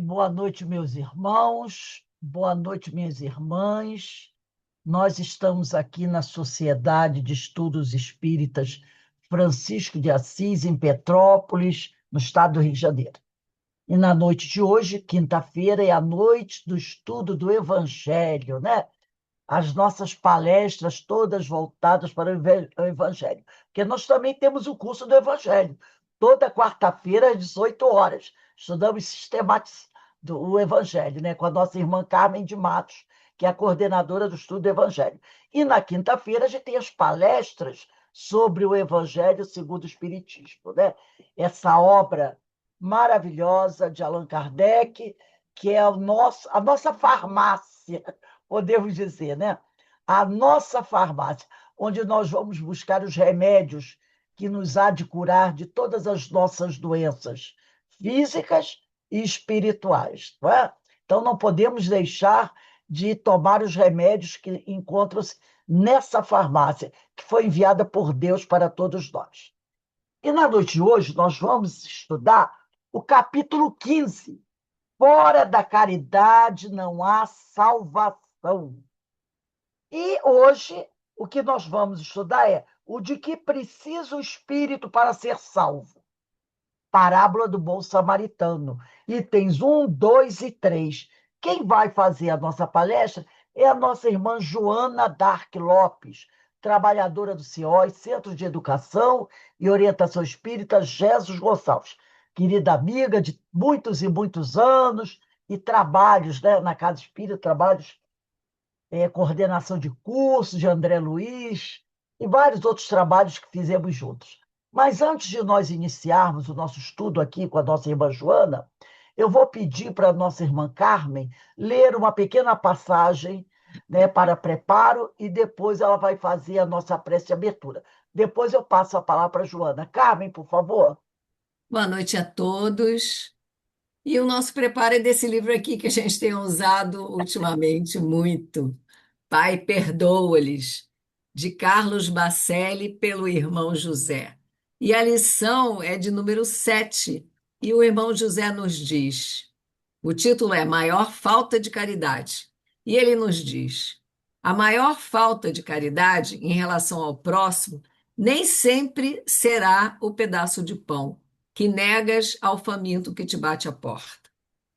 Boa noite, meus irmãos, boa noite, minhas irmãs. Nós estamos aqui na Sociedade de Estudos Espíritas Francisco de Assis, em Petrópolis, no estado do Rio de Janeiro. E na noite de hoje, quinta-feira, é a noite do estudo do Evangelho, né? As nossas palestras todas voltadas para o Evangelho. Porque nós também temos o curso do Evangelho. Toda quarta-feira, às 18 horas. Estudamos sistematizando o Evangelho, né? Com a nossa irmã Carmen de Matos, que é a coordenadora do estudo do Evangelho. E na quinta-feira, a gente tem as palestras sobre o Evangelho segundo o Espiritismo, né? Essa obra maravilhosa de Allan Kardec, que é a nossa farmácia, podemos dizer, né? A nossa farmácia, onde nós vamos buscar os remédios que nos há de curar de todas as nossas doenças físicas e espirituais, não é? Então, não podemos deixar de tomar os remédios que encontram-se nessa farmácia, que foi enviada por Deus para todos nós. E na noite de hoje, nós vamos estudar o capítulo 15. Fora da caridade não há salvação. E hoje, o que nós vamos estudar é o de que precisa o espírito para ser salvo. Parábola do bom samaritano. Itens 1, 2 e 3. Quem vai fazer a nossa palestra é a nossa irmã Joana Dark Lopes, trabalhadora do CIOS, Centro de Educação e Orientação Espírita Jesus Gonçalves. Querida amiga de muitos e muitos anos, e trabalhos, né, na Casa Espírita, trabalhos, coordenação de cursos de André Luiz e vários outros trabalhos que fizemos juntos. Mas antes de nós iniciarmos o nosso estudo aqui com a nossa irmã Joana, eu vou pedir para a nossa irmã Carmen ler uma pequena passagem, né, para preparo, e depois ela vai fazer a nossa prece de abertura. Depois eu passo a palavra para a Joana. Carmen, por favor. Boa noite a todos. E o nosso preparo é desse livro aqui que a gente tem usado ultimamente muito. Pai, perdoa-lhes, de Carlos Bacelli, pelo irmão José. E a lição é de número 7. E o irmão José nos diz: o título é Maior Falta de Caridade. E ele nos diz: a maior falta de caridade em relação ao próximo nem sempre será o pedaço de pão que negas ao faminto que te bate à porta.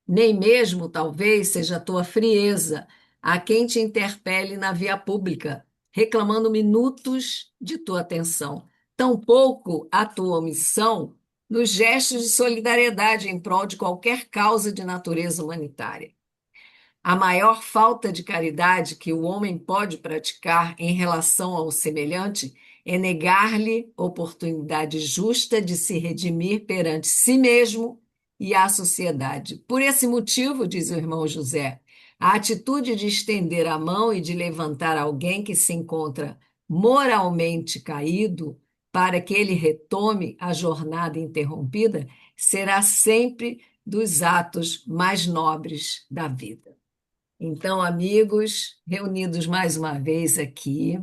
Nem mesmo, talvez, seja a tua frieza a quem te interpele na via pública, reclamando minutos de tua atenção. Tampouco a tua omissão nos gestos de solidariedade em prol de qualquer causa de natureza humanitária. A maior falta de caridade que o homem pode praticar em relação ao semelhante é negar-lhe oportunidade justa de se redimir perante si mesmo e a sociedade. Por esse motivo, diz o irmão José, a atitude de estender a mão e de levantar alguém que se encontra moralmente caído para que ele retome a jornada interrompida será sempre dos atos mais nobres da vida. Então, amigos, reunidos mais uma vez aqui,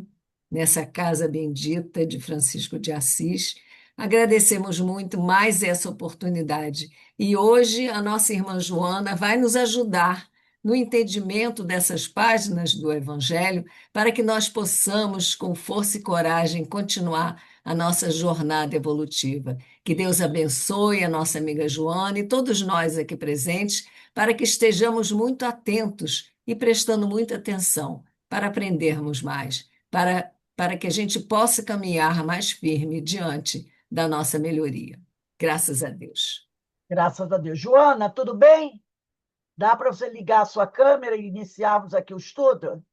nessa casa bendita de Francisco de Assis, agradecemos muito mais essa oportunidade. E hoje a nossa irmã Joana vai nos ajudar no entendimento dessas páginas do Evangelho, para que nós possamos, com força e coragem, continuar a nossa jornada evolutiva. Que Deus abençoe a nossa amiga Joana e todos nós aqui presentes, para que estejamos muito atentos e prestando muita atenção para aprendermos mais, para que a gente possa caminhar mais firme diante da nossa melhoria. Graças a Deus. Graças a Deus. Joana, tudo bem? Dá para você ligar a sua câmera e iniciarmos aqui o estudo?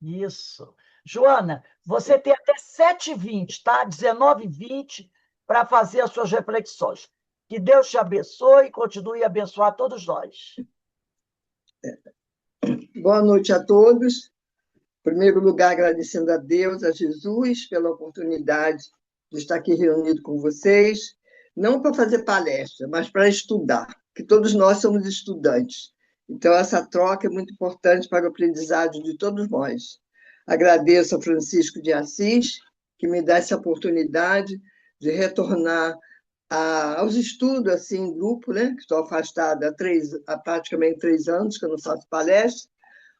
Isso. Joana, você tem até 7h20, tá? 19h20 para fazer as suas reflexões. Que Deus te abençoe e continue a abençoar todos nós. Boa noite a todos. Em primeiro lugar, agradecendo a Deus, a Jesus, pela oportunidade de estar aqui reunido com vocês, não para fazer palestra, mas para estudar, que todos nós somos estudantes. Então, essa troca é muito importante para o aprendizado de todos nós. Agradeço a Francisco de Assis, que me dá essa oportunidade de retornar aos estudos assim, em grupo, né? Que estou afastada há praticamente 3 anos que eu não faço palestra,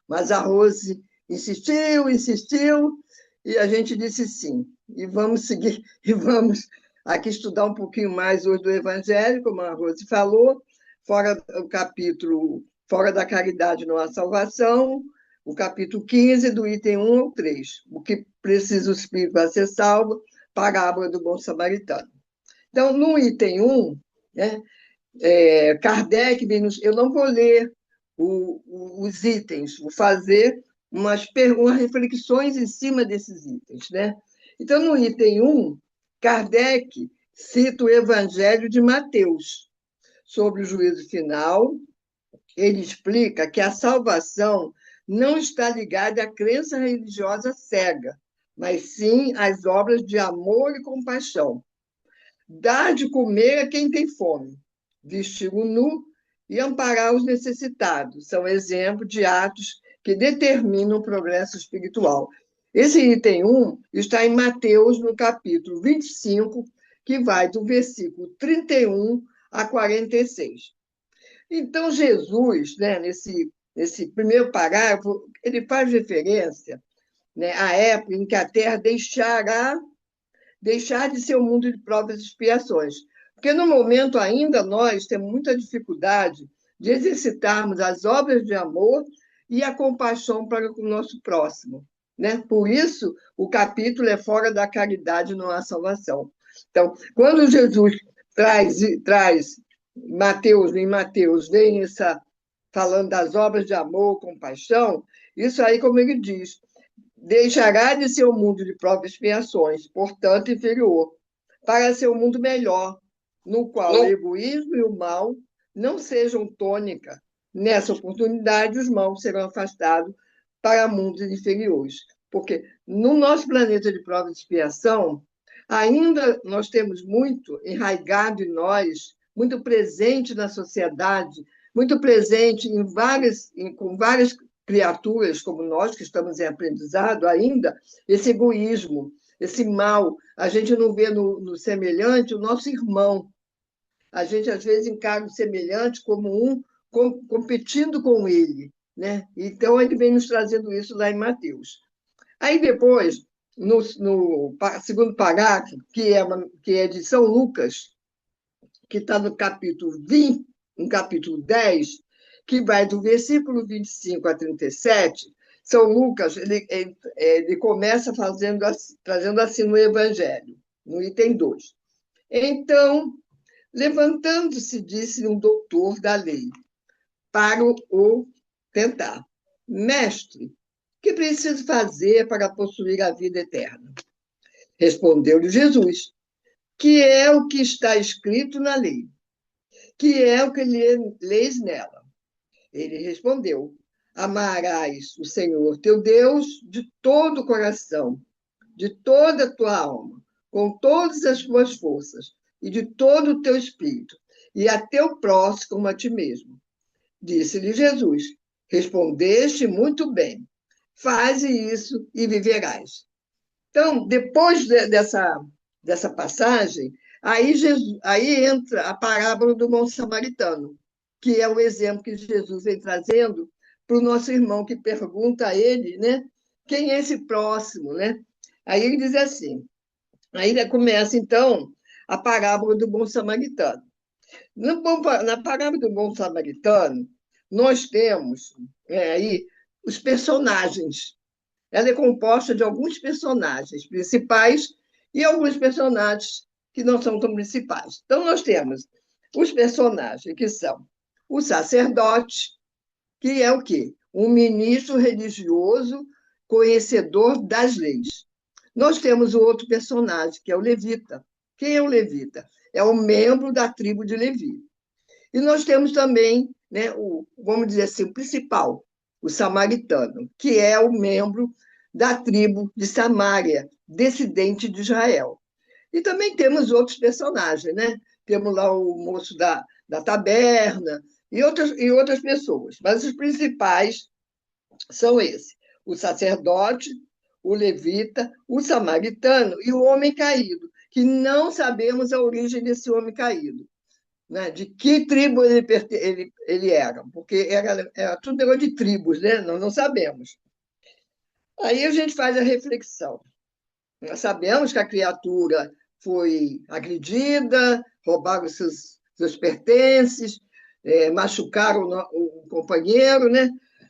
mas a Rose insistiu, insistiu, e a gente disse sim. E vamos seguir, e vamos aqui estudar um pouquinho mais hoje do Evangelho, como a Rose falou, fora o capítulo Fora da Caridade não há salvação, o capítulo 15, do item 1 ao 3, o que precisa o Espírito para ser salvo, parábola do bom samaritano. Então, no item 1, né, Kardec vem nos... Eu não vou ler os itens, vou fazer umas reflexões em cima desses itens. Né? Então, no item 1, Kardec cita o Evangelho de Mateus sobre o juízo final. Ele explica que a salvação não está ligada à crença religiosa cega, mas sim às obras de amor e compaixão. Dar de comer a quem tem fome, vestir o nu e amparar os necessitados. São exemplos de atos que determinam o progresso espiritual. Esse item 1 está em Mateus, no capítulo 25, que vai do versículo 31 a 46. Então, Jesus, né, nesse primeiro parágrafo, ele faz referência, né, à época em que a Terra deixar de ser um mundo de provas e expiações. Porque, no momento, ainda nós temos muita dificuldade de exercitarmos as obras de amor e a compaixão para o nosso próximo. Né? Por isso, o capítulo é Fora da Caridade não há salvação. Então, quando Jesus traz em Mateus, vem falando das obras de amor, compaixão, isso aí, como ele diz, deixará de ser um mundo de provas e expiações, portanto, inferior, para ser um mundo melhor, no qual o egoísmo e o mal não sejam tônica. Nessa oportunidade, os maus serão afastados para mundos inferiores. Porque no nosso planeta de provas e expiação, ainda nós temos muito enraizado em nós, muito presente na sociedade, muito presente com várias criaturas como nós, que estamos em aprendizado ainda, esse egoísmo, esse mal. A gente não vê no semelhante o nosso irmão. A gente, às vezes, encara o semelhante como competindo com ele. Né? Então, ele vem nos trazendo isso lá em Mateus. Aí, depois, no segundo parágrafo, que é de São Lucas, que está no capítulo 20, no capítulo 10, que vai do versículo 25 a 37, São Lucas ele começa trazendo assim no Evangelho, no item 2. Então, levantando-se, disse um doutor da lei, para o tentar: Mestre, que preciso fazer para possuir a vida eterna? Respondeu-lhe Jesus, que é o que está escrito na lei, que é o que lês nela. Ele respondeu: amarás o Senhor teu Deus de todo o coração, de toda a tua alma, com todas as tuas forças e de todo o teu espírito, e a teu próximo como a ti mesmo. Disse-lhe Jesus: respondeste muito bem, faze isso e viverás. Então, depois dessa passagem, aí entra a parábola do bom samaritano, que é o exemplo que Jesus vem trazendo para o nosso irmão, que pergunta a ele, né, quem é esse próximo, né? Aí ele diz assim, aí começa, então, a parábola do bom samaritano. Na parábola do bom samaritano, nós temos aí os personagens. Ela é composta de alguns personagens principais e alguns personagens que não são tão principais. Então, nós temos os personagens que são o sacerdote, que é o quê? Um ministro religioso conhecedor das leis. Nós temos o outro personagem, que é o levita. Quem é o levita? É um membro da tribo de Levi. E nós temos também, né, vamos dizer assim, o principal, o samaritano, que é o membro da tribo de Samaria, descendente de Israel. E também temos outros personagens, né? Temos lá o moço da taberna e outras pessoas, mas os principais são esses: o sacerdote, o levita, o samaritano e o homem caído, que não sabemos a origem desse homem caído, né? De que tribo ele era, porque era tudo negócio de tribos, né? Nós não sabemos. Aí a gente faz a reflexão. Nós sabemos que a criatura foi agredida, roubaram seus pertences, machucaram o companheiro, né?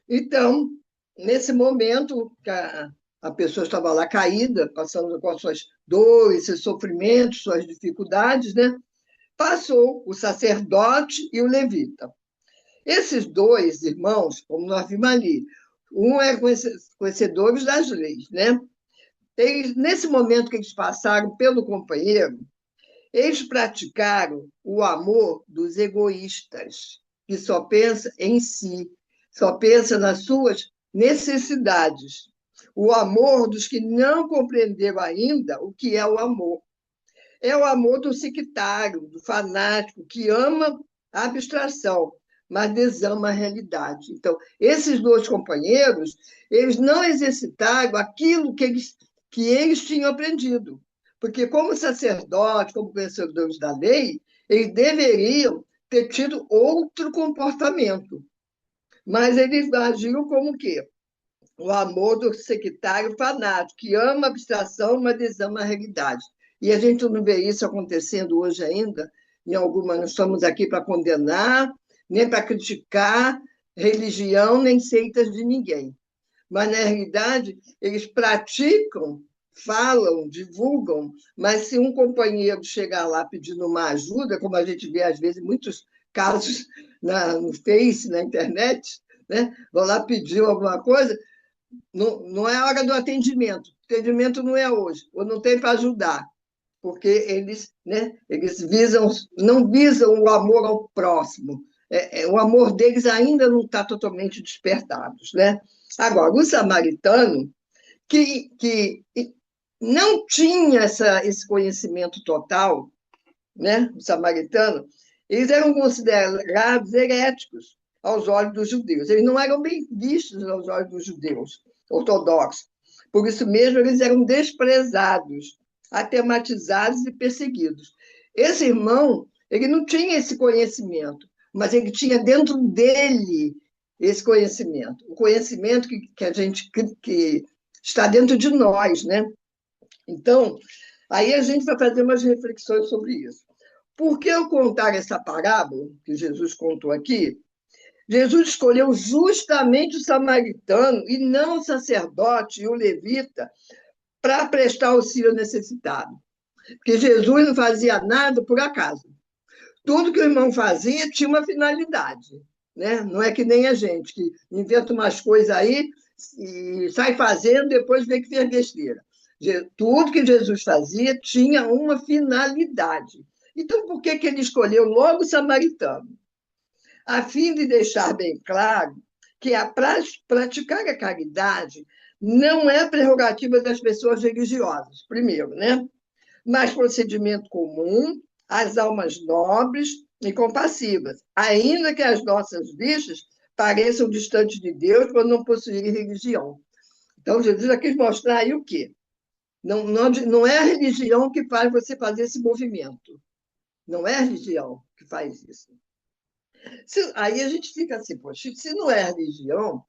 Então, nesse momento que a pessoa estava lá caída, passando com as suas dores, seus sofrimentos, suas dificuldades, né? Passou o sacerdote e o levita. Esses dois irmãos, como nós vimos ali, um é conhecedores das leis, né? Eles, nesse momento que eles passaram pelo companheiro, eles praticaram o amor dos egoístas, que só pensa em si, só pensa nas suas necessidades. O amor dos que não compreenderam ainda o que é o amor. É o amor do sectário, do fanático, que ama a abstração, mas desama a realidade. Então, esses dois companheiros, eles não exercitaram aquilo que eles tinham aprendido. Porque, como sacerdote, como conhecedores da lei, eles deveriam ter tido outro comportamento. Mas eles agiram como o quê? O amor do sectário fanático, que ama a abstração, mas desama a realidade. E a gente não vê isso acontecendo hoje ainda, em alguma, não estamos aqui para condenar, nem para criticar religião, nem seitas de ninguém. Mas, na realidade, eles praticam, falam, divulgam, mas se um companheiro chegar lá pedindo uma ajuda, como a gente vê, às vezes, muitos casos no Face, na internet, né? Vão lá pedir alguma coisa, não é a hora do atendimento. O atendimento não é hoje, ou não tem para ajudar, porque eles, né, não visam o amor ao próximo. O amor deles ainda não está totalmente despertado, né? Agora, o samaritano, que não tinha esse conhecimento total, né? O samaritano, eles eram considerados heréticos aos olhos dos judeus. Eles não eram bem vistos aos olhos dos judeus ortodoxos. Por isso mesmo, eles eram desprezados, atematizados e perseguidos. Esse irmão, ele não tinha esse conhecimento, mas ele tinha dentro dele esse conhecimento, o conhecimento que a gente que está dentro de nós, né? Então, aí a gente vai fazer umas reflexões sobre isso. Por que eu contar essa parábola que Jesus contou aqui? Jesus escolheu justamente o samaritano e não o sacerdote e o levita para prestar auxílio ao necessitado. Porque Jesus não fazia nada por acaso. Tudo que o irmão fazia tinha uma finalidade, né? Não é que nem a gente, que inventa umas coisas aí e sai fazendo, depois vê que fez besteira. Tudo que Jesus fazia tinha uma finalidade. Então, por que ele escolheu logo o samaritano? A fim de deixar bem claro que praticar a caridade não é prerrogativa das pessoas religiosas, primeiro, né? Mas procedimento comum às almas nobres e compassivas, ainda que as nossas vistas pareçam distantes de Deus quando não possuírem religião. Então, Jesus já quis mostrar aí o quê? Não é a religião que faz você fazer esse movimento. Não é a religião que faz isso. Aí a gente fica assim, poxa, se não é a religião,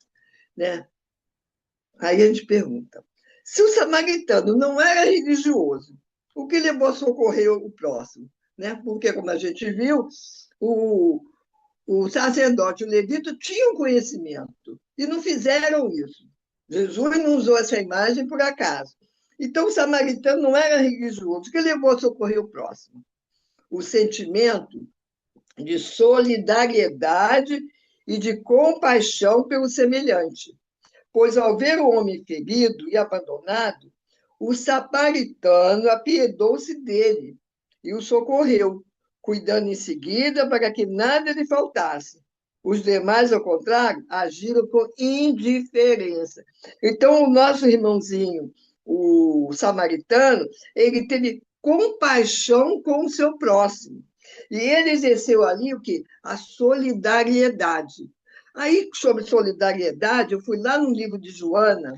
né? Aí a gente pergunta, se o samaritano não era religioso, o que levou a socorrer o próximo? Né? Porque, como a gente viu, o sacerdote e o levita tinham conhecimento e não fizeram isso. Jesus não usou essa imagem por acaso. Então, o samaritano não era religioso, o que levou a socorrer o próximo? O sentimento de solidariedade e de compaixão pelo semelhante. Pois, ao ver o homem ferido e abandonado, o samaritano apiedou-se dele e o socorreu, cuidando em seguida para que nada lhe faltasse. Os demais, ao contrário, agiram com indiferença. Então, o nosso irmãozinho, o samaritano, ele teve compaixão com o seu próximo. E ele exerceu ali o quê? A solidariedade. Aí, sobre solidariedade, eu fui lá no livro de Joana,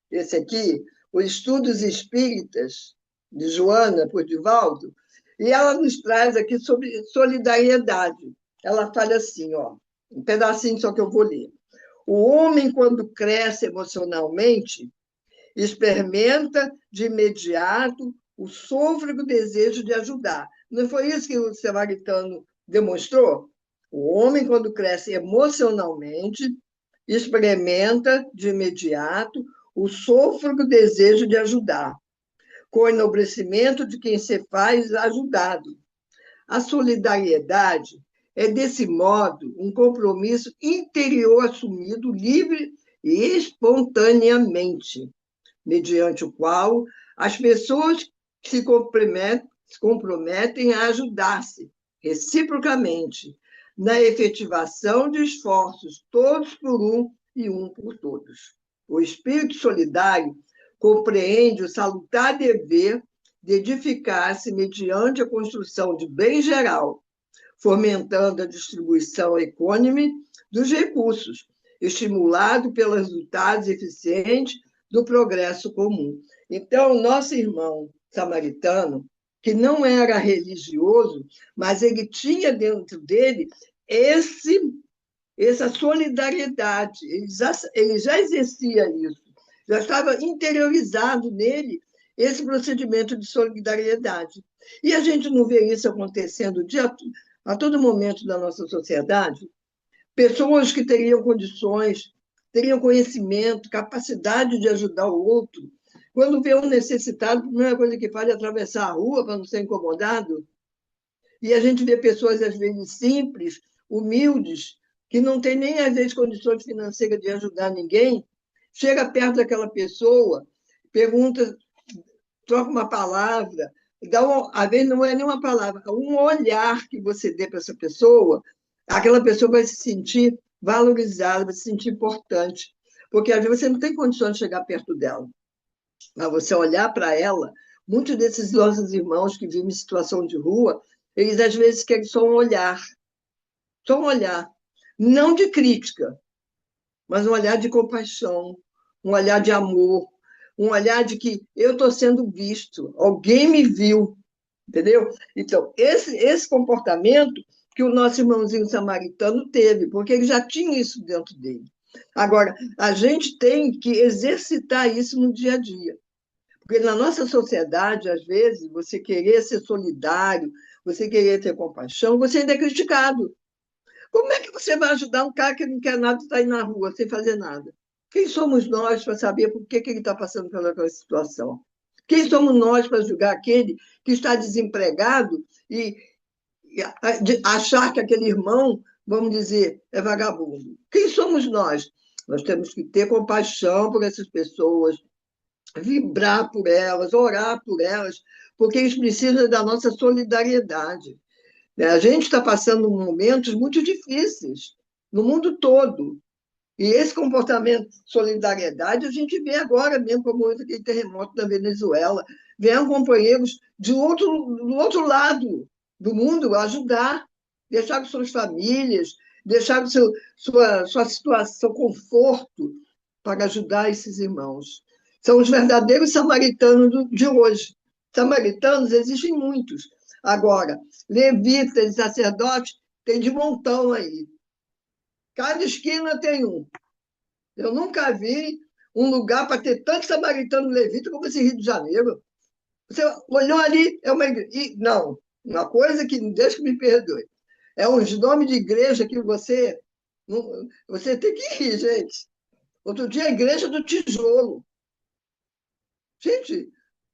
esse aqui, Os Estudos Espíritas, de Joana Pordivaldo, e ela nos traz aqui sobre solidariedade. Ela fala assim, ó, um pedacinho só que eu vou ler. O homem, quando cresce emocionalmente, experimenta de imediato o sôfrego desejo de ajudar. Não foi isso que o samaritano demonstrou? O homem, quando cresce emocionalmente, experimenta de imediato o sôfrego desejo de ajudar, com o enobrecimento de quem se faz ajudado. A solidariedade é, desse modo, um compromisso interior assumido livre e espontaneamente, mediante o qual as pessoas se comprometem a ajudar-se reciprocamente na efetivação de esforços, todos por um e um por todos. O espírito solidário compreende o salutar dever de edificar-se mediante a construção de bem geral, fomentando a distribuição equânime dos recursos, estimulado pelos resultados eficientes do progresso comum. Então, o nosso irmão samaritano, que não era religioso, mas ele tinha dentro dele essa solidariedade, ele já exercia isso, já estava interiorizado nele esse procedimento de solidariedade. E a gente não vê isso acontecendo a todo momento da nossa sociedade? Pessoas que teriam condições, teriam conhecimento, capacidade de ajudar o outro. Quando vê um necessitado, a primeira coisa que faz é atravessar a rua para não ser incomodado. E a gente vê pessoas, às vezes, simples, humildes, que não têm nem, às vezes, condições financeiras de ajudar ninguém, chega perto daquela pessoa, pergunta, troca uma palavra, às vezes não é nenhuma palavra, um olhar que você dê para essa pessoa, aquela pessoa vai se sentir valorizada, vai se sentir importante, porque às vezes você não tem condições de chegar perto dela, mas você olhar para ela, muitos desses nossos irmãos que vivem em situação de rua, eles às vezes querem só um olhar, não de crítica, mas um olhar de compaixão, um olhar de amor, um olhar de que eu estou sendo visto, alguém me viu, entendeu? Então, esse comportamento que o nosso irmãozinho samaritano teve, porque ele já tinha isso dentro dele. Agora, a gente tem que exercitar isso no dia a dia. Porque na nossa sociedade, às vezes, você querer ser solidário, você querer ter compaixão, você ainda é criticado. Como é que você vai ajudar um cara que não quer nada e está aí na rua sem fazer nada? Quem somos nós para saber por que ele está passando pelaquela situação? Quem somos nós para julgar aquele que está desempregado e achar que aquele irmão, vamos dizer, é vagabundo? Quem somos nós? Nós temos que ter compaixão por essas pessoas, vibrar por elas, orar por elas, porque eles precisam da nossa solidariedade. A gente está passando momentos muito difíceis no mundo todo. E esse comportamento de solidariedade a gente vê agora mesmo, como aquele terremoto na Venezuela. Vieram companheiros do outro lado do mundo ajudar, deixar suas famílias, deixar sua situação, seu conforto para ajudar esses irmãos. São os verdadeiros samaritanos de hoje. Samaritanos existem muitos. Agora, levitas e sacerdotes tem de montão aí. Cada esquina tem um. Eu nunca vi um lugar para ter tanto samaritano levita como esse Rio de Janeiro. Você olhou ali, é uma igreja. Não, uma coisa que, Deus que me perdoe, é uns nomes de igreja que você tem que ir, gente. Outro dia, a igreja do tijolo. Gente,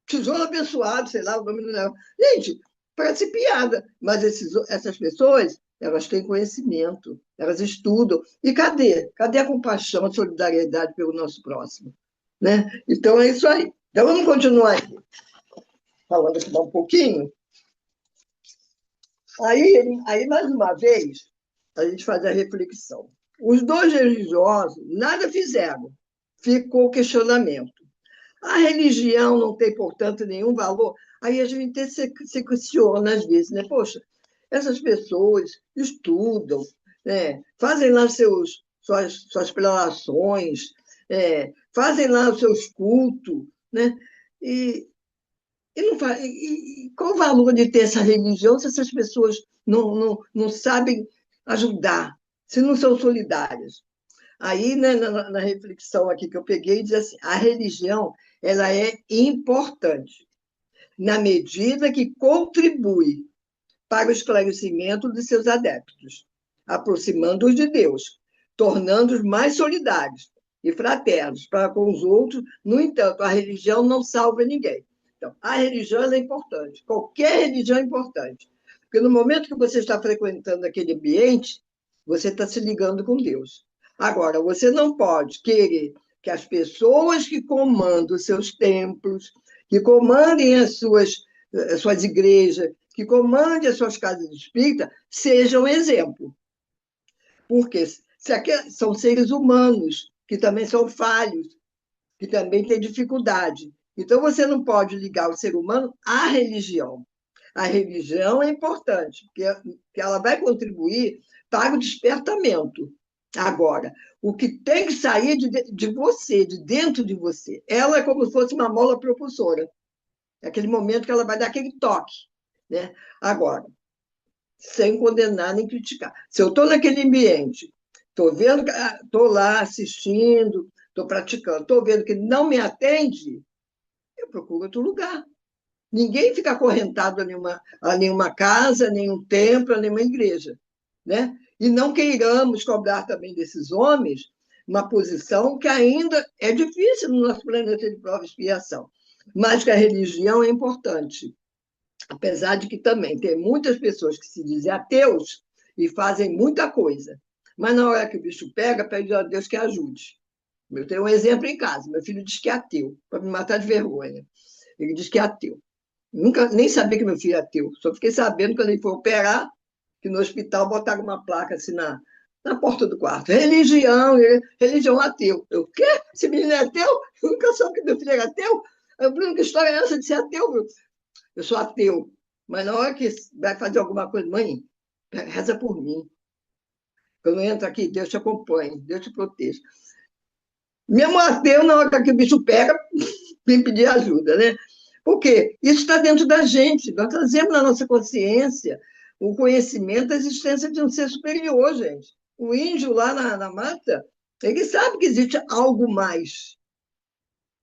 tijolo abençoado, sei lá o nome do negócio. Gente, parece piada, mas essas pessoas, elas têm conhecimento, elas estudam. E cadê? Cadê a compaixão, a solidariedade pelo nosso próximo? Né? Então, é isso aí. Então, vamos continuar aqui. Falando aqui um pouquinho. Aí, mais uma vez, a gente faz a reflexão. Os dois religiosos nada fizeram. Ficou o questionamento. A religião não tem, portanto, nenhum valor? Aí a gente se questiona às vezes, né? Poxa, essas pessoas estudam, né? Fazem lá suas prelações, fazem lá os seus cultos, né? E E qual o valor de ter essa religião se essas pessoas não sabem ajudar, se não são solidárias? Aí, né, na reflexão aqui que eu peguei, diz assim, a religião ela é importante na medida que contribui para o esclarecimento de seus adeptos, aproximando-os de Deus, tornando-os mais solidários e fraternos para com os outros. No entanto, a religião não salva ninguém. Então, a religião é importante, qualquer religião é importante, porque no momento que você está frequentando aquele ambiente, você está se ligando com Deus. Agora, você não pode querer que as pessoas que comandam os seus templos, que comandem as suas igrejas, que comandem as suas casas espíritas, sejam exemplo. Porque são seres humanos, que também são falhos, que também têm dificuldade. Então, você não pode ligar o ser humano à religião. A religião é importante, porque ela vai contribuir para o despertamento. Agora, o que tem que sair de você, de dentro de você, ela é como se fosse uma mola propulsora. É aquele momento que ela vai dar aquele toque. Né? Agora, sem condenar nem criticar. Se eu estou naquele ambiente, estou vendo, estou lá assistindo, estou praticando, estou vendo que não me atende, eu procuro outro lugar. Ninguém fica acorrentado a nenhuma casa, a nenhum templo, a nenhuma igreja. Né? E não queiramos cobrar também desses homens uma posição que ainda é difícil no nosso planeta de prova e expiação, mas que a religião é importante. Apesar de que também tem muitas pessoas que se dizem ateus e fazem muita coisa, mas na hora que o bicho pega, pede a Deus que ajude. Eu tenho um exemplo em casa, meu filho diz que é ateu, para me matar de vergonha. Ele diz que é ateu. Nunca, nem sabia que meu filho é ateu, só fiquei sabendo quando ele foi operar, que no hospital botaram uma placa assim na porta do quarto. Religião ateu. Eu, o quê? Esse menino é ateu? Eu nunca soube que meu filho era ateu. Eu, Bruno, que história é essa de ser ateu? Eu sou ateu. Mas na hora que vai fazer alguma coisa, mãe, reza por mim. Quando eu entro aqui, Deus te acompanhe, Deus te proteja. Mesmo ateu, na hora que o bicho pega, vem pedir ajuda, né? Por quê? Isso está dentro da gente. Nós trazemos na nossa consciência o conhecimento da existência de um ser superior, gente. O índio lá na mata, ele sabe que existe algo mais.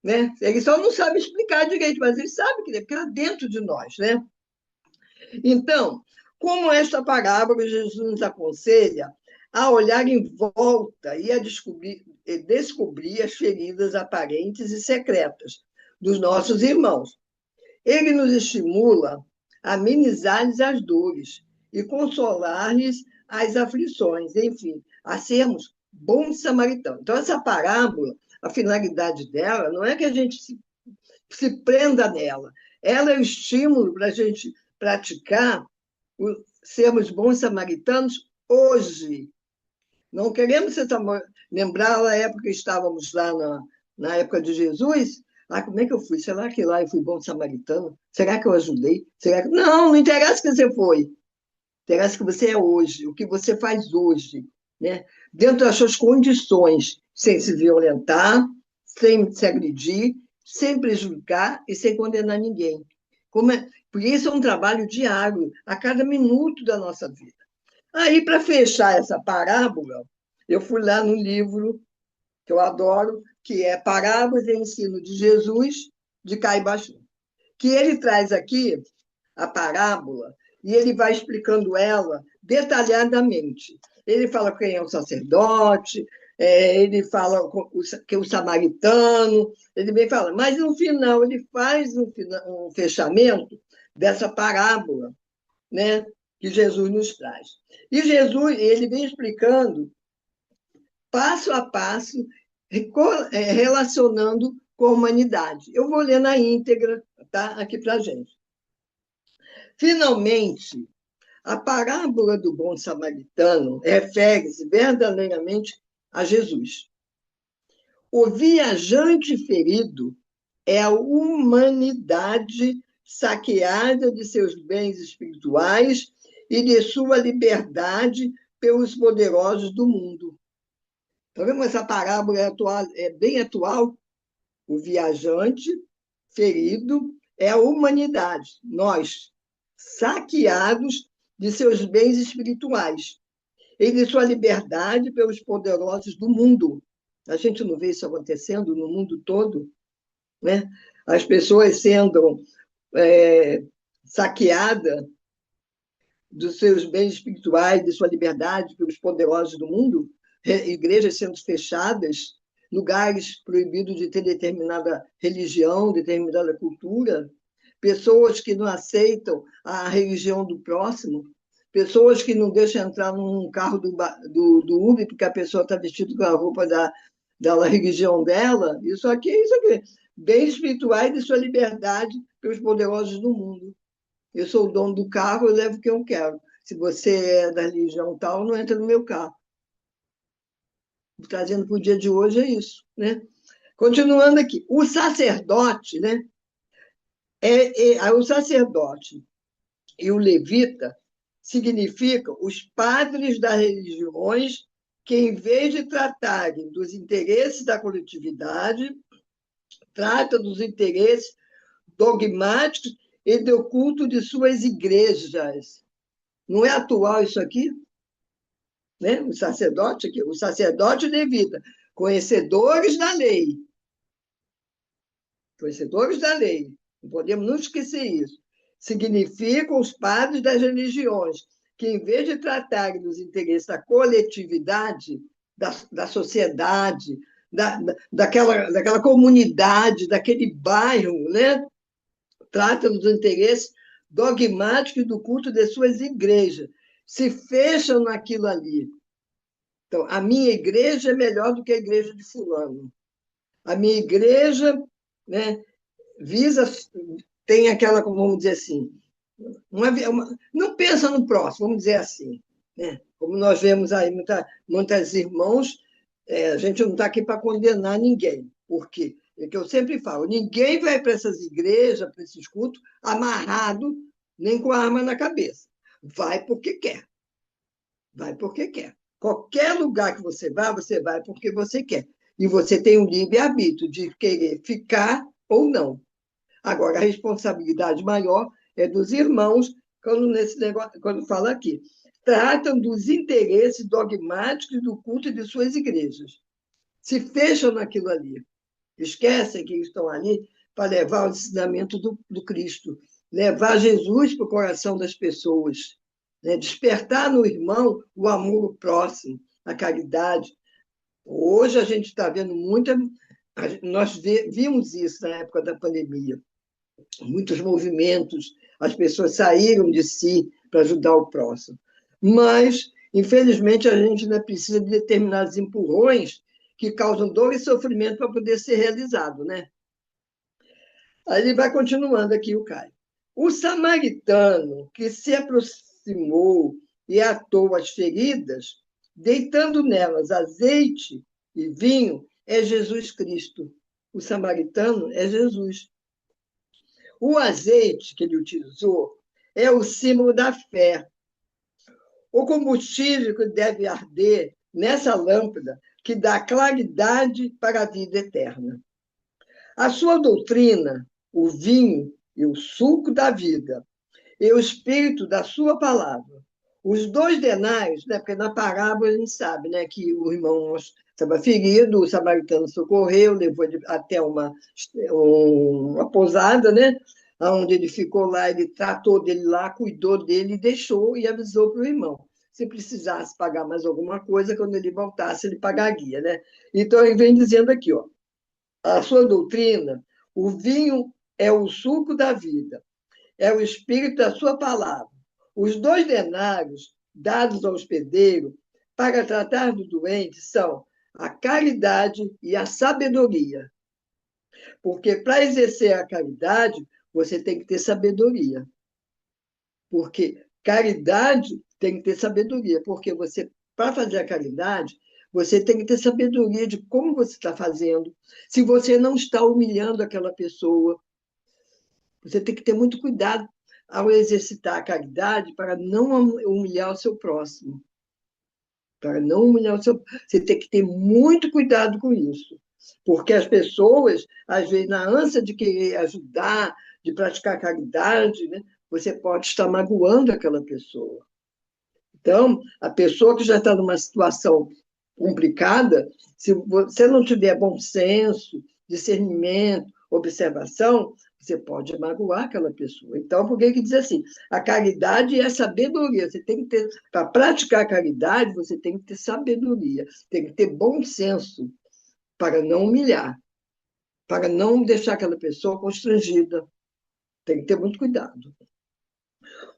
Né? Ele só não sabe explicar direito, mas ele sabe que está dentro de nós. Né? Então, como esta parábola, Jesus nos aconselha a olhar em volta e a descobrir as feridas aparentes e secretas dos nossos irmãos. Ele nos estimula a amenizar-lhes as dores e consolar-lhes as aflições, enfim, a sermos bons samaritanos. Então, essa parábola, a finalidade dela não é que a gente se prenda nela, ela é o estímulo para a gente praticar, sermos bons samaritanos hoje. Não queremos lembrar a época que estávamos lá na época de Jesus. Como é que eu fui? Será que lá eu fui bom samaritano? Será que eu ajudei? Não interessa que você foi. Interessa que você é hoje, o que você faz hoje, né? Dentro das suas condições, sem se violentar, sem se agredir, sem prejudicar e sem condenar ninguém. Porque isso é um trabalho diário, a cada minuto da nossa vida. Aí, para fechar essa parábola, eu fui lá no livro que eu adoro, que é Parábolas e Ensino de Jesus, de Caibachum, que ele traz aqui a parábola e ele vai explicando ela detalhadamente. Ele fala quem é o sacerdote, ele fala que é o samaritano, ele vem fala, mas no final ele faz um fechamento dessa parábola, né, que Jesus nos traz. E Jesus, ele vem explicando passo a passo, relacionando com a humanidade. Eu vou ler na íntegra, tá? Aqui para a gente. Finalmente, a parábola do bom samaritano refere-se verdadeiramente a Jesus. O viajante ferido é a humanidade saqueada de seus bens espirituais e de sua liberdade pelos poderosos do mundo. Então, vemos essa parábola é bem atual. O viajante ferido é a humanidade, nós, saqueados de seus bens espirituais e de sua liberdade pelos poderosos do mundo. A gente não vê isso acontecendo no mundo todo, né? As pessoas sendo saqueadas dos seus bens espirituais, de sua liberdade pelos poderosos do mundo, igrejas sendo fechadas, lugares proibidos de ter determinada religião, determinada cultura, pessoas que não aceitam a religião do próximo, pessoas que não deixam entrar num carro do Uber porque a pessoa está vestida com a roupa da religião dela. Isso aqui é isso aqui. Bens espirituais de sua liberdade pelos poderosos do mundo. Eu sou o dono do carro, eu levo o que eu quero. Se você é da religião tal, não entra no meu carro. Trazendo para o dia de hoje é isso, né? Continuando aqui, o sacerdote, né? O sacerdote e o levita significam os padres das religiões que, em vez de tratarem dos interesses da coletividade, tratam dos interesses dogmáticos e do culto de suas igrejas. Não é atual isso aqui? Né? O sacerdote e levita, conhecedores da lei. Conhecedores da lei. Não podemos não esquecer isso. Significam os padres das religiões, que, em vez de tratarem dos interesses da coletividade, da sociedade, daquela comunidade, daquele bairro, né? Tratam dos interesses dogmáticos do culto de suas igrejas. Se fecham naquilo ali. Então, a minha igreja é melhor do que a igreja de fulano. A minha igreja, né, tem aquela, vamos dizer assim, não pensa no próximo, vamos dizer assim. Né? Como nós vemos aí, muitos irmãos, a gente não está aqui para condenar ninguém. Por quê? É que eu sempre falo, ninguém vai para essas igrejas, para esses cultos, amarrado, nem com a arma na cabeça. Vai porque quer. Vai porque quer. Qualquer lugar que você vai porque você quer. E você tem o livre-arbítrio de querer ficar ou não. Agora, a responsabilidade maior é dos irmãos, quando fala aqui. Tratam dos interesses dogmáticos do culto de suas igrejas. Se fecham naquilo ali. Esquecem que estão ali para levar o ensinamento do Cristo, levar Jesus para o coração das pessoas, né? Despertar no irmão o amor ao próximo, a caridade. Hoje a gente está vendo nós vimos isso na época da pandemia, muitos movimentos, as pessoas saíram de si para ajudar o próximo. Mas, infelizmente, a gente ainda precisa de determinados empurrões que causam dor e sofrimento para poder ser realizado, né? Aí ele vai continuando aqui, o Caio. O samaritano que se aproximou e atou as feridas, deitando nelas azeite e vinho, é Jesus Cristo. O samaritano é Jesus. O azeite que ele utilizou é o símbolo da fé. O combustível que deve arder nessa lâmpada que dá claridade para a vida eterna. A sua doutrina, o vinho e o suco da vida, e o espírito da sua palavra. Os 2 denários, né, porque na parábola a gente sabe, né, que o irmão estava ferido, o samaritano socorreu, levou ele até uma pousada, né, onde ele ficou lá, ele tratou dele lá, cuidou dele, deixou e avisou para o irmão. Se precisasse pagar mais alguma coisa, quando ele voltasse, ele pagaria. Né? Então, ele vem dizendo aqui, ó, a sua doutrina, o vinho é o suco da vida, é o espírito da sua palavra. Os 2 denários dados ao hospedeiro para tratar do doente são a caridade e a sabedoria. Porque para exercer a caridade, você tem que ter sabedoria. Porque caridade tem que ter sabedoria. Porque para fazer a caridade, você tem que ter sabedoria de como você está fazendo. Se você não está humilhando aquela pessoa, você tem que ter muito cuidado ao exercitar a caridade para não humilhar o seu próximo. Para não humilhar o seu... Você tem que ter muito cuidado com isso. Porque as pessoas, às vezes, na ânsia de querer ajudar, de praticar caridade, né, você pode estar magoando aquela pessoa. Então, a pessoa que já está numa situação complicada, se você não tiver bom senso, discernimento, observação, você pode magoar aquela pessoa. Então, por que diz assim? A caridade é sabedoria. Você tem que ter, para praticar a caridade, você tem que ter sabedoria, tem que ter bom senso para não humilhar, para não deixar aquela pessoa constrangida. Tem que ter muito cuidado.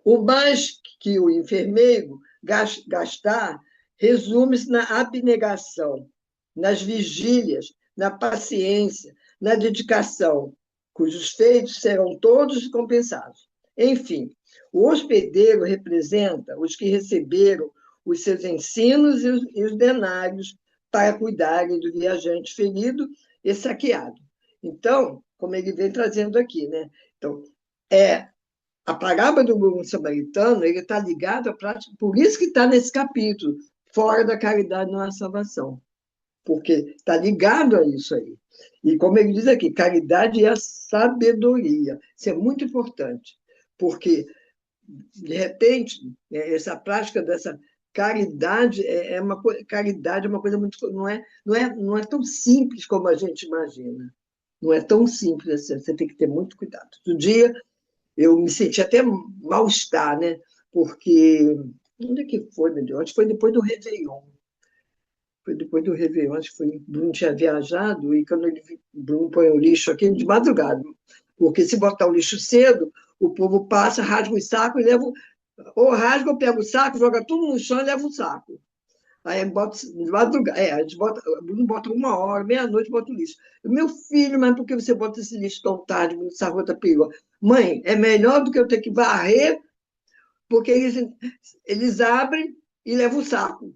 O mais que o enfermeiro gastar resume-se na abnegação, nas vigílias, na paciência, na dedicação, cujos feitos serão todos compensados. Enfim, o hospedeiro representa os que receberam os seus ensinos e os denários para cuidarem do viajante ferido e saqueado. Então, como ele vem trazendo aqui, né? Então, a parábola do bom samaritano, ele está ligado à prática, por isso que está nesse capítulo, fora da caridade não há salvação, porque está ligado a isso aí. E como ele diz aqui, caridade é a sabedoria. Isso é muito importante, porque, de repente, essa prática dessa caridade caridade é uma coisa muito. Não é tão simples como a gente imagina. Não é tão simples assim, você tem que ter muito cuidado. Outro dia, eu me senti até mal-estar, né? Porque. Onde é que foi, meu Deus? Acho que foi depois do Réveillon. Foi depois do Réveillon, acho que foi. O Bruno tinha viajado e quando o Bruno põe o lixo aqui de madrugada. Porque se botar o lixo cedo, o povo passa, rasga o saco e leva. Ou rasga ou pega o saco, joga tudo no chão e leva o saco. Aí bota de madrugada. A gente bota, o Bruno bota 1 hora, meia-noite, bota o lixo. Meu filho, mas por que você bota esse lixo tão tarde? Essa rua está perigosa. Mãe, é melhor do que eu ter que varrer, porque eles abrem e levam o saco.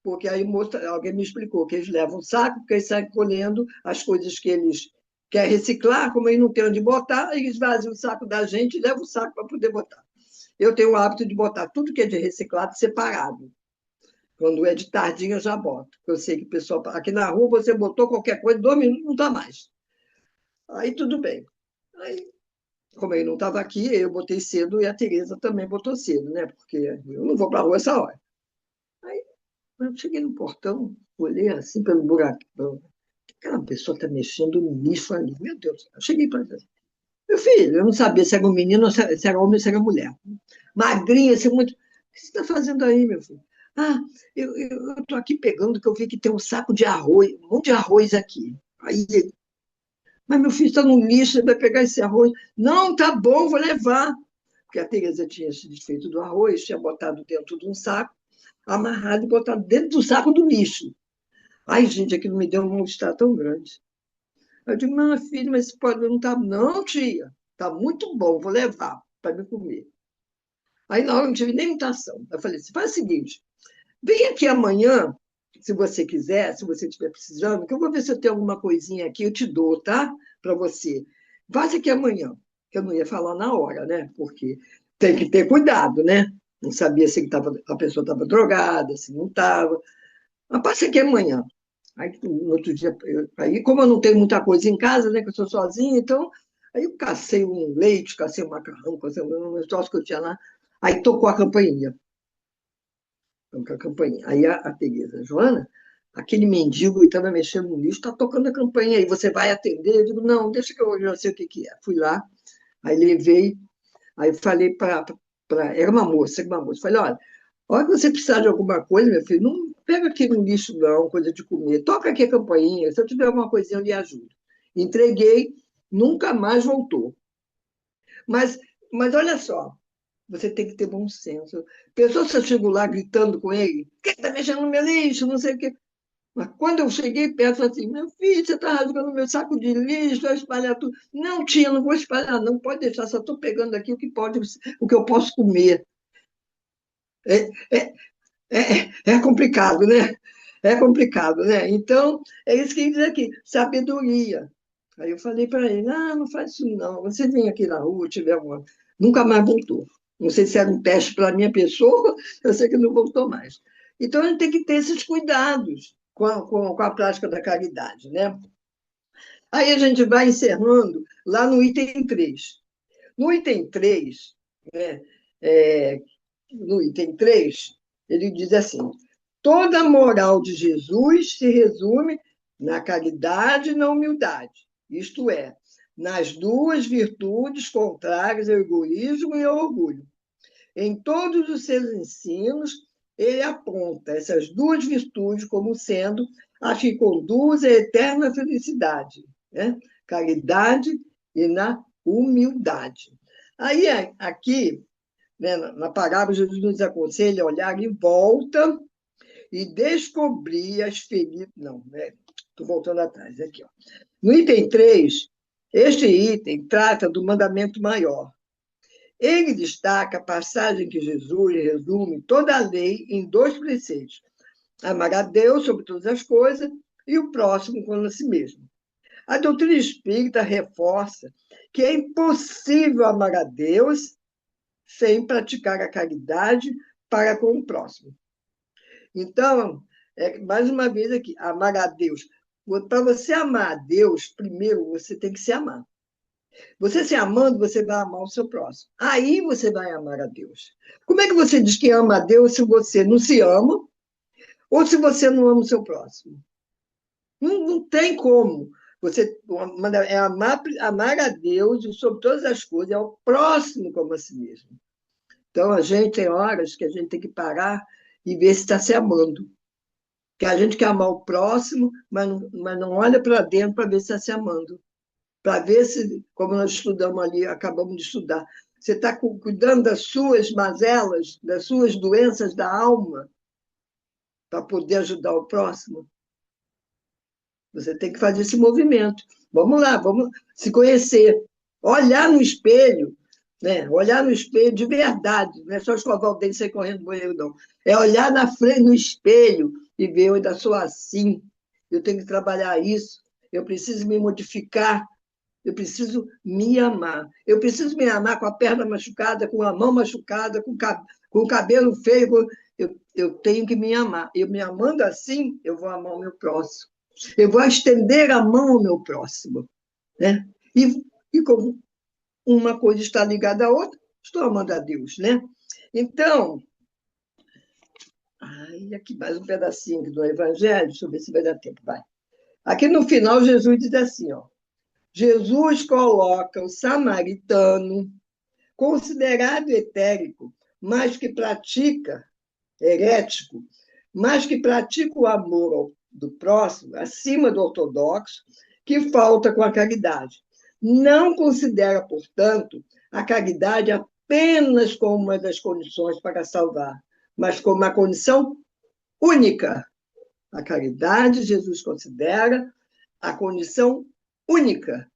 Porque aí alguém me explicou que eles levam o saco, porque eles saem colhendo as coisas que eles querem reciclar, como eles não têm onde botar, eles esvaziam o saco da gente e levam o saco para poder botar. Eu tenho o hábito de botar tudo que é de reciclado separado. Quando é de tardinha, eu já boto. Eu sei que o pessoal. Aqui na rua, você botou qualquer coisa, 2 minutos, não está mais. Aí tudo bem. Aí, como ele não estava aqui, eu botei cedo e a Tereza também botou cedo, né? Porque eu não vou para a rua essa hora. Aí eu cheguei no portão, olhei assim pelo buraco. Aquela pessoa está mexendo no lixo ali. Meu Deus, eu cheguei para ele. Meu filho, eu não sabia se era um menino, se era homem ou se era mulher. Magrinha, assim, muito. O que você está fazendo aí, meu filho? Ah, eu estou aqui pegando, que eu vi que tem um saco de arroz, um monte de arroz aqui. Aí mas meu filho está no lixo, ele vai pegar esse arroz. Não, tá bom, vou levar. Porque a Tereza tinha se desfeito do arroz, tinha botado dentro de um saco, amarrado e botado dentro do saco do lixo. Ai, gente, aquilo me deu um mal-estar tão grande. Eu digo, não, filho, mas esse pode não tá. Não, tia, tá muito bom, vou levar para me comer. Aí na hora eu não tive nem imitação. Eu falei assim: faz o seguinte, vem aqui amanhã, se você quiser, se você estiver precisando, que eu vou ver se eu tenho alguma coisinha aqui, eu te dou, tá? Para você. Passa aqui amanhã, que eu não ia falar na hora, né? Porque tem que ter cuidado, né? Não sabia se a pessoa estava drogada, se não estava. Mas passa aqui amanhã. Aí, no outro dia, aí, como eu não tenho muita coisa em casa, né? Que eu sou sozinha, então, aí eu cacei um leite, cacei um macarrão, cacei um negócio que eu tinha lá. Aí tocou a campainha. A campainha. Aí a Tereza, Joana, aquele mendigo que estava mexendo no lixo, está tocando a campainha aí, você vai atender? Eu digo, não, deixa que eu já sei o que é. Fui lá, aí levei, aí falei para. Era uma moça. Falei, olha, a hora que você precisar de alguma coisa, meu filho, não pega aqui no lixo, não, coisa de comer. Toca aqui a campainha, se eu tiver alguma coisinha, eu lhe ajudo. Entreguei, nunca mais voltou. Mas olha só, você tem que ter bom senso. Pessoa, se eu chego lá gritando com ele, quem está mexendo no meu lixo, não sei o quê. Mas quando eu cheguei perto, eu falei assim, meu filho, você está rasgando meu saco de lixo, vai espalhar tudo. Não, tia, não vou espalhar, não pode deixar, só estou pegando aqui o que eu posso comer. É, é, é complicado, né? É complicado, né? Então, é isso que ele diz aqui, sabedoria. Aí eu falei para ele, não faz isso não, você vem aqui na rua, tiver uma... Nunca mais voltou. Não sei se era um teste para a minha pessoa, eu sei que não voltou mais. Então, a gente tem que ter esses cuidados com a prática da caridade, né? Aí a gente vai encerrando lá no item 3. No item 3, né, no item 3, ele diz assim: toda a moral de Jesus se resume na caridade e na humildade, isto é, nas duas virtudes contrárias ao egoísmo e ao orgulho. Em todos os seus ensinos, ele aponta essas duas virtudes como sendo as que conduzem à eterna felicidade, né? Caridade e na humildade. Aí, aqui, né, na parábola, Jesus nos aconselha a olhar em volta e descobrir as feridas. Não, estou voltando atrás, aqui. Ó. No item 3, este item trata do mandamento maior. Ele destaca a passagem que Jesus resume toda a lei em 2 preceitos: amar a Deus sobre todas as coisas e o próximo como a si mesmo. A doutrina espírita reforça que é impossível amar a Deus sem praticar a caridade para com o próximo. Então, mais uma vez aqui, amar a Deus. Para você amar a Deus, primeiro você tem que se amar. Você se amando, você vai amar o seu próximo. Aí você vai amar a Deus. Como é que você diz que ama a Deus se você não se ama ou se você não ama o seu próximo? Não tem como. Você amar a Deus e sobre todas as coisas, é o próximo como a si mesmo. Então, a gente tem horas que a gente tem que parar e ver se está se amando. Que a gente quer amar o próximo, mas não olha para dentro para ver se está se amando. Para ver se, como nós estudamos ali, acabamos de estudar, você está cuidando das suas mazelas, das suas doenças da alma, para poder ajudar o próximo. Você tem que fazer esse movimento. Vamos lá, vamos se conhecer. Olhar no espelho, né? Olhar no espelho de verdade, não é só escovar o dente e sair correndo do banheiro, não. É olhar na frente, no espelho, e ver: eu ainda sou assim, eu tenho que trabalhar isso, eu preciso me modificar, eu preciso me amar. Eu preciso me amar com a perna machucada, com a mão machucada, com o cabelo feio. Eu tenho que me amar. Eu me amando assim, eu vou amar o meu próximo. Eu vou estender a mão ao meu próximo. Né? E como uma coisa está ligada à outra, estou amando a Deus. Né? Então, aqui mais um pedacinho do Evangelho, deixa eu ver se vai dar tempo. Vai. Aqui no final, Jesus diz assim, ó: Jesus coloca o samaritano, considerado etérico, mas que pratica, herético, mas que pratica o amor do próximo, acima do ortodoxo, que falta com a caridade. Não considera, portanto, a caridade apenas como uma das condições para salvar, mas como uma condição única. A caridade, Jesus considera a condição única,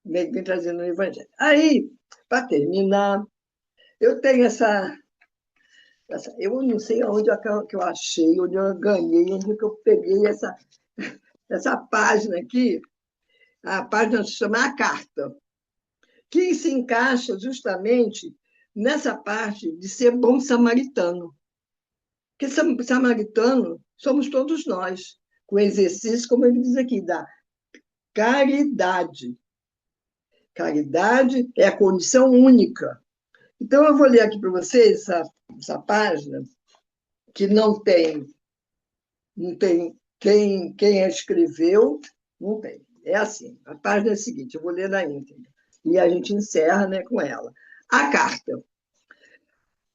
vem trazendo no Evangelho. Aí, para terminar, eu tenho eu não sei onde que eu achei, onde eu ganhei, onde que eu peguei essa página aqui. A página se chama A Carta, que se encaixa justamente nessa parte de ser bom samaritano. Porque samaritano somos todos nós, com exercício, como ele diz aqui, da caridade. Caridade é a condição única. Então, eu vou ler aqui para vocês essa página, que não tem quem a escreveu, não tem. É assim, a página é a seguinte, eu vou ler na íntegra, e a gente encerra, né, com ela. A carta.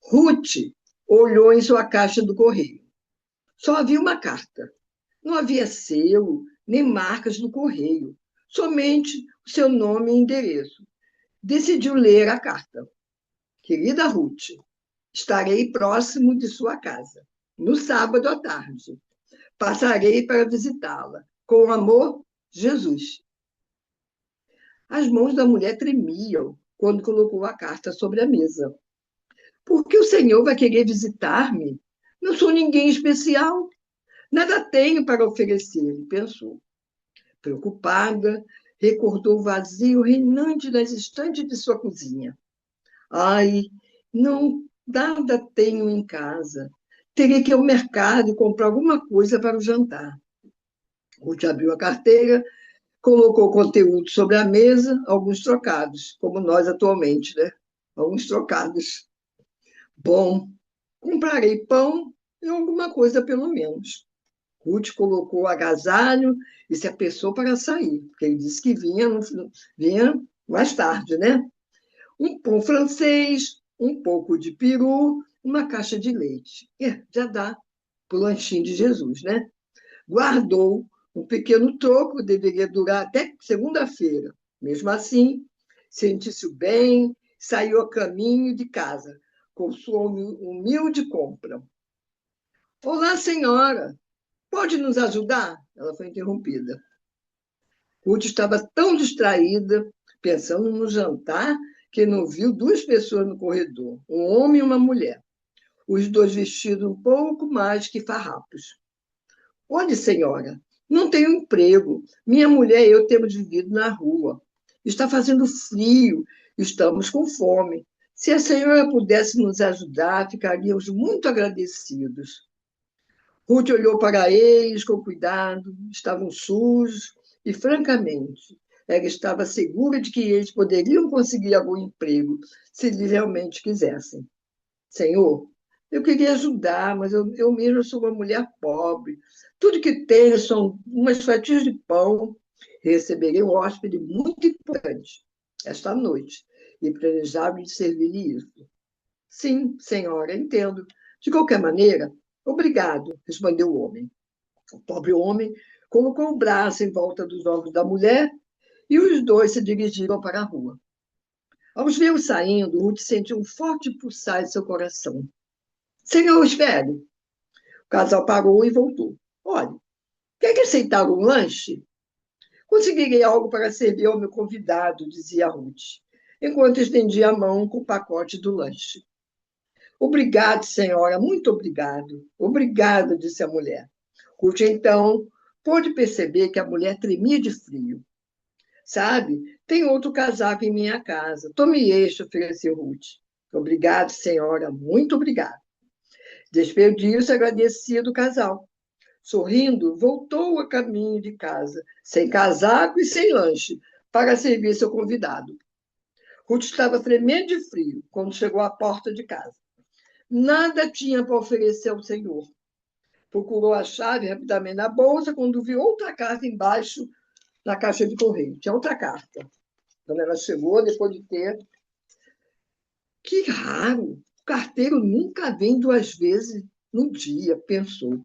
Ruth olhou em sua caixa do correio. Só havia uma carta. Não havia selo, nem marcas do correio, somente o seu nome e endereço. Decidiu ler a carta. Querida Ruth, estarei próximo de sua casa, no sábado à tarde. Passarei para visitá-la. Com amor, Jesus. As mãos da mulher tremiam quando colocou a carta sobre a mesa. Por que o Senhor vai querer visitar-me? Não sou ninguém especial. Nada tenho para oferecer, pensou. Preocupada, recordou o vazio reinante nas estantes de sua cozinha. Ai, não, nada tenho em casa. Terei que ir ao mercado e comprar alguma coisa para o jantar. Ruth abriu a carteira, colocou conteúdo sobre a mesa, alguns trocados, como nós atualmente, né? Alguns trocados. Bom, comprarei pão e alguma coisa pelo menos. Ruth colocou o agasalho e se apressou para sair, porque ele disse que vinha mais tarde, né? Um pão francês, um pouco de peru, uma caixa de leite. Já dá para o lanchinho de Jesus, né? Guardou um pequeno troco, deveria durar até segunda-feira. Mesmo assim, sentiu-se bem, saiu a caminho de casa, com sua humilde compra. Olá, senhora, pode nos ajudar? Ela foi interrompida. Ruth estava tão distraída, pensando no jantar, que não viu duas pessoas no corredor, um homem e uma mulher, os dois vestidos um pouco mais que farrapos. Olhe, senhora, não tenho emprego. Minha mulher e eu temos vivido na rua. Está fazendo frio, estamos com fome. Se a senhora pudesse nos ajudar, ficaríamos muito agradecidos. Ruth olhou para eles com cuidado, estavam sujos e, francamente, ela estava segura de que eles poderiam conseguir algum emprego, se eles realmente quisessem. Senhor, eu queria ajudar, mas eu mesma sou uma mulher pobre. Tudo que tenho são umas fatias de pão. Receberei um hóspede muito importante esta noite e planejava de servir-lhe isso. Sim, senhora, entendo. De qualquer maneira, obrigado, respondeu o homem. O pobre homem colocou o braço em volta dos ombros da mulher e os dois se dirigiram para a rua. Ao os vê-los saindo, Ruth sentiu um forte pulsar em seu coração. Senhor, espere. O casal parou e voltou. Olha, quer que aceitar um lanche? Conseguirei algo para servir ao meu convidado, dizia Ruth, enquanto estendia a mão com o pacote do lanche. Obrigado, senhora, muito obrigado. Obrigada, disse a mulher. Ruth, então, pôde perceber que a mulher tremia de frio. Sabe, tem outro casaco em minha casa. Tome este, ofereceu Ruth. Obrigado, senhora, muito obrigado. Despediu-se agradecida do casal. Sorrindo, voltou a caminho de casa, sem casaco e sem lanche, para servir seu convidado. Ruth estava tremendo de frio quando chegou à porta de casa. Nada tinha para oferecer ao Senhor. Procurou a chave rapidamente na bolsa quando viu outra carta embaixo na caixa de correio. Tinha outra carta. Quando ela chegou, depois de ter... Que raro! O carteiro nunca vem duas vezes no dia, pensou.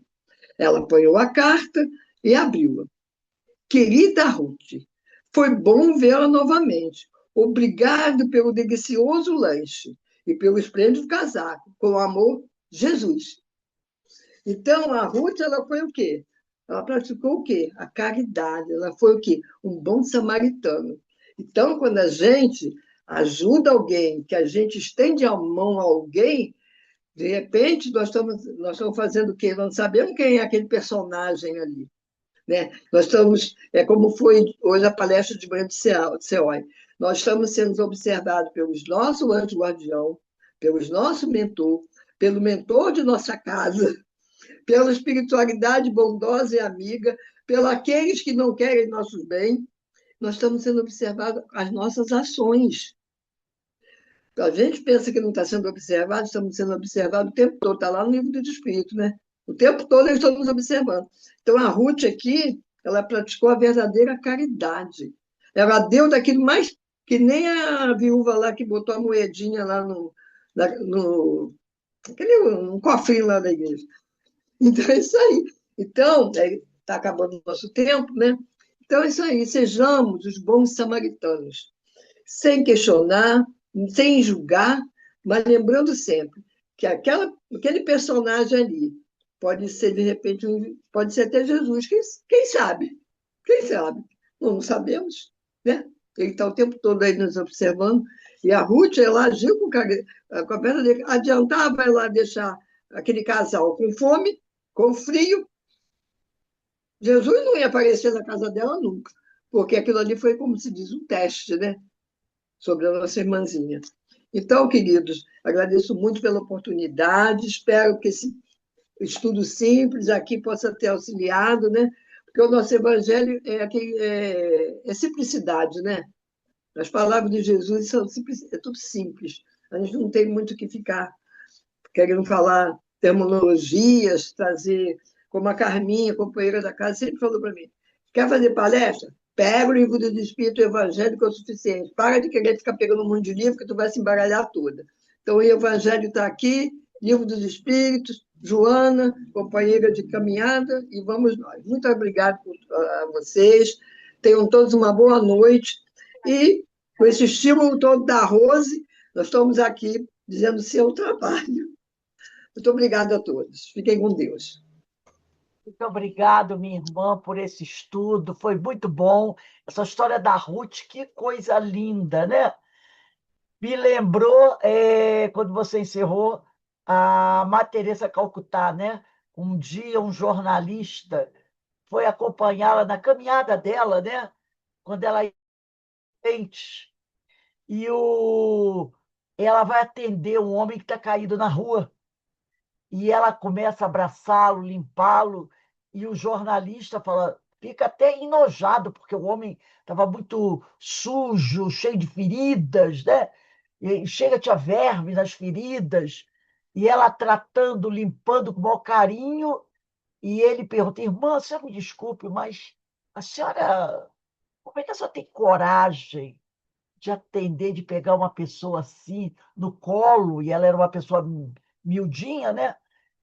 Ela apanhou a carta e abriu-a. Querida Ruth, foi bom vê-la novamente. Obrigado pelo delicioso lanche e pelo esplêndido casaco. Com amor, Jesus. Então, a Ruth, ela foi o quê? Ela praticou o quê? A caridade. Ela foi o quê? Um bom samaritano. Então, quando a gente ajuda alguém, que a gente estende a mão a alguém, de repente, nós estamos fazendo o quê? Nós não sabemos quem é aquele personagem ali. Né? Nós estamos, como foi hoje a palestra de manhã de CEOI, nós estamos sendo observados pelos nossos anjos guardião, pelos nossos mentor, pelo mentor de nossa casa, pela espiritualidade bondosa e amiga, pelos aqueles que não querem nossos bem. Nós estamos sendo observados as nossas ações. A gente pensa que não está sendo observado, estamos sendo observados o tempo todo, está lá no livro do Espírito, né? O tempo todo eles estão nos observando. Então, a Ruth aqui, ela praticou a verdadeira caridade. Ela deu daquilo mais que nem a viúva lá que botou a moedinha lá no cofrinho lá da igreja. Então, é isso aí. Então, está acabando o nosso tempo, né? Então, é isso aí. Sejamos os bons samaritanos, sem questionar, sem julgar, mas lembrando sempre que aquele personagem ali pode ser, de repente, pode ser até Jesus. Quem sabe? Quem sabe? Não sabemos, né? Ele está o tempo todo aí nos observando. E a Ruth, ela agiu com a perna dele. Adiantava ela deixar aquele casal com fome, com frio. Jesus não ia aparecer na casa dela nunca, porque aquilo ali foi, como se diz, um teste, né? Sobre a nossa irmãzinha. Então, queridos, agradeço muito pela oportunidade, espero que esse estudo simples aqui possa ter auxiliado, né? Porque o nosso evangelho é simplicidade, né? As palavras de Jesus são simples, é tudo simples. A gente não tem muito o que ficar querendo falar terminologias, trazer, como a Carminha, companheira da casa, sempre falou para mim: quer fazer palestra? Pega o livro do Espírito Evangélico, é o suficiente. Para de querer ficar pegando um monte de livro, que tu vai se embaralhar toda. Então, o Evangelho está aqui, Livro dos Espíritos, Joana, companheira de caminhada, e vamos nós. Muito obrigado a vocês. Tenham todos uma boa noite. E, com esse estímulo todo da Rose, nós estamos aqui dizendo seu trabalho. Muito obrigada a todos. Fiquem com Deus. Muito obrigado, minha irmã, por esse estudo. Foi muito bom. Essa história da Ruth, que coisa linda, né? Me lembrou, quando você encerrou, a Madre Teresa Calcutá, né? Um dia, um jornalista foi acompanhá-la na caminhada dela, né? Quando ela ia frente, e ela vai atender um homem que está caído na rua. E ela começa a abraçá-lo, limpá-lo, e o jornalista fala, fica até enojado, porque o homem estava muito sujo, cheio de feridas, né? E chega tinha vermes nas feridas, e ela tratando, limpando com o maior carinho, e ele pergunta, irmã, a senhora me desculpe, mas a senhora, como é que a senhora tem coragem de atender, de pegar uma pessoa assim no colo, e ela era uma pessoa miudinha, né?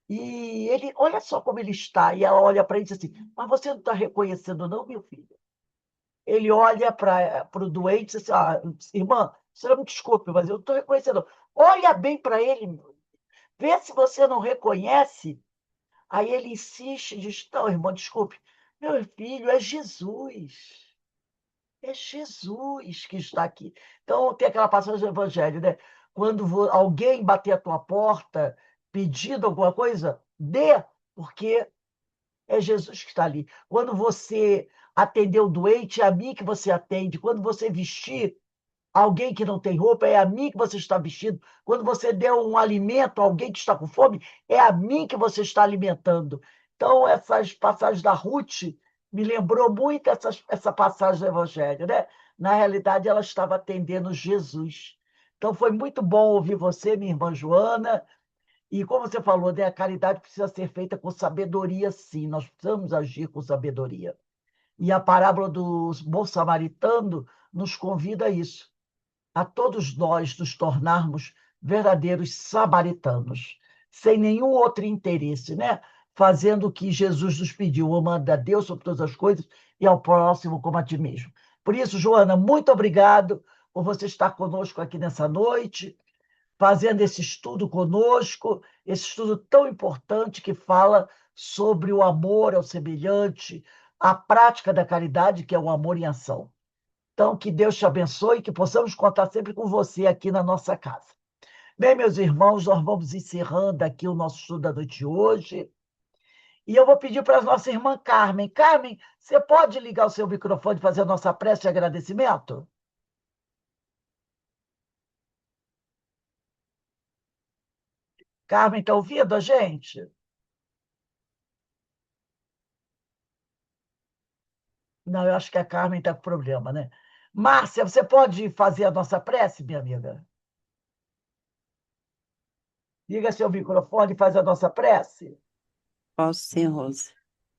E ele, olha só como ele está. E ela olha para ele e diz assim: mas você não está reconhecendo, não, meu filho? Ele olha para o doente e diz assim: irmã, senhora me desculpe, mas eu não estou reconhecendo. Não. Olha bem para ele, meu. Vê se você não reconhece. Aí ele insiste e diz: não, irmã, desculpe. Meu filho, é Jesus. É Jesus que está aqui. Então, tem aquela passagem do Evangelho, né? Quando alguém bater a tua porta pedindo alguma coisa, dê, porque é Jesus que está ali. Quando você atender o doente, é a mim que você atende. Quando você vestir alguém que não tem roupa, é a mim que você está vestindo. Quando você der um alimento a alguém que está com fome, é a mim que você está alimentando. Então, essas passagens da Ruth me lembrou muito essa passagem do Evangelho, né? Na realidade, ela estava atendendo Jesus. Então, foi muito bom ouvir você, minha irmã Joana. E como você falou, né, a caridade precisa ser feita com sabedoria, sim. Nós precisamos agir com sabedoria. E a parábola do bom samaritano nos convida a isso, a todos nós nos tornarmos verdadeiros samaritanos, sem nenhum outro interesse, né? Fazendo o que Jesus nos pediu, amando a Deus sobre todas as coisas e ao próximo como a ti mesmo. Por isso, Joana, muito obrigado por você estar conosco aqui nessa noite, fazendo esse estudo conosco, esse estudo tão importante que fala sobre o amor ao semelhante, a prática da caridade, que é o amor em ação. Então, que Deus te abençoe e que possamos contar sempre com você aqui na nossa casa. Bem, meus irmãos, nós vamos encerrando aqui o nosso estudo da noite de hoje. E eu vou pedir para a nossa irmã Carmen. Carmen, você pode ligar o seu microfone e fazer a nossa prece de agradecimento? Carmen, está ouvindo a gente? Não, eu acho que a Carmen está com problema, né? Márcia, você pode fazer a nossa prece, minha amiga? Liga seu microfone e faz a nossa prece. Posso sim, Rose.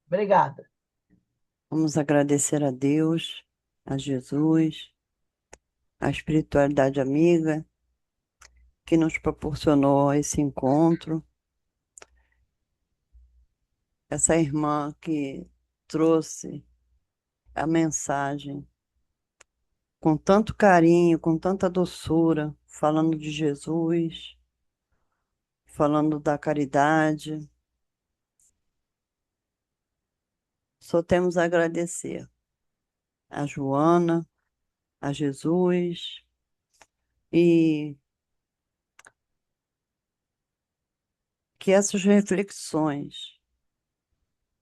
Obrigada. Vamos agradecer a Deus, a Jesus, a espiritualidade amiga que nos proporcionou esse encontro, essa irmã que trouxe a mensagem com tanto carinho, com tanta doçura, falando de Jesus, falando da caridade. Só temos a agradecer a Joana, a Jesus e que essas reflexões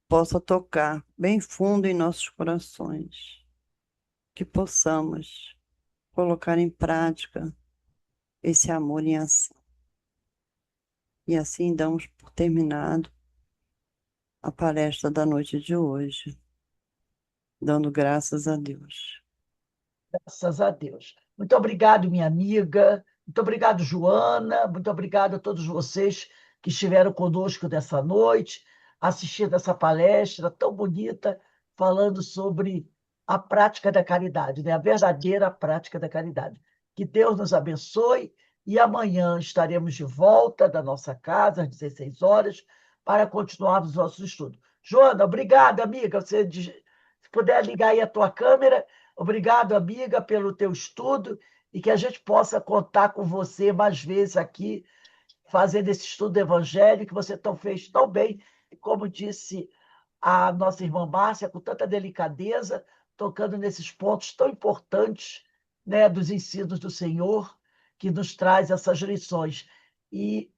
possam tocar bem fundo em nossos corações, que possamos colocar em prática esse amor em ação. E assim damos por terminado a palestra da noite de hoje. dando graças a Deus. Graças a Deus. Muito obrigado, minha amiga. Muito obrigado, Joana. Muito obrigado a todos vocês que estiveram conosco nessa noite, assistindo essa palestra tão bonita, falando sobre a prática da caridade, né? A verdadeira prática da caridade. Que Deus nos abençoe e amanhã estaremos de volta da nossa casa, às 16 horas, para continuarmos os nossos estudos. Joana, obrigada, amiga. Se puder ligar aí a tua câmera. Obrigado, amiga, pelo teu estudo e que a gente possa contar com você mais vezes aqui, fazendo esse estudo evangélico que você fez tão bem, e como disse a nossa irmã Márcia, com tanta delicadeza, tocando nesses pontos tão importantes, né, dos ensinos do Senhor, que nos traz essas lições. E,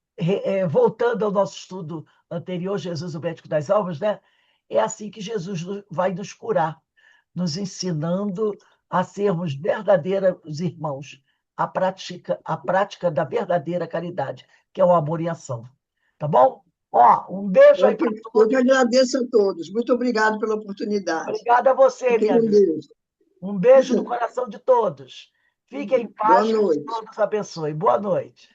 voltando ao nosso estudo anterior, Jesus, o médico das almas, né, é assim que Jesus vai nos curar, nos ensinando a sermos verdadeiros irmãos, a prática da verdadeira caridade, que é o amor em ação. Tá bom? Ó, um beijo aí para Eu que todos. agradeço a todos. Muito obrigado pela oportunidade. Obrigada a você, Fiquem minha com amiga. Deus. Um beijo no coração de todos. Fiquem em Boa paz, que o noite. Senhor nos abençoe. Boa noite.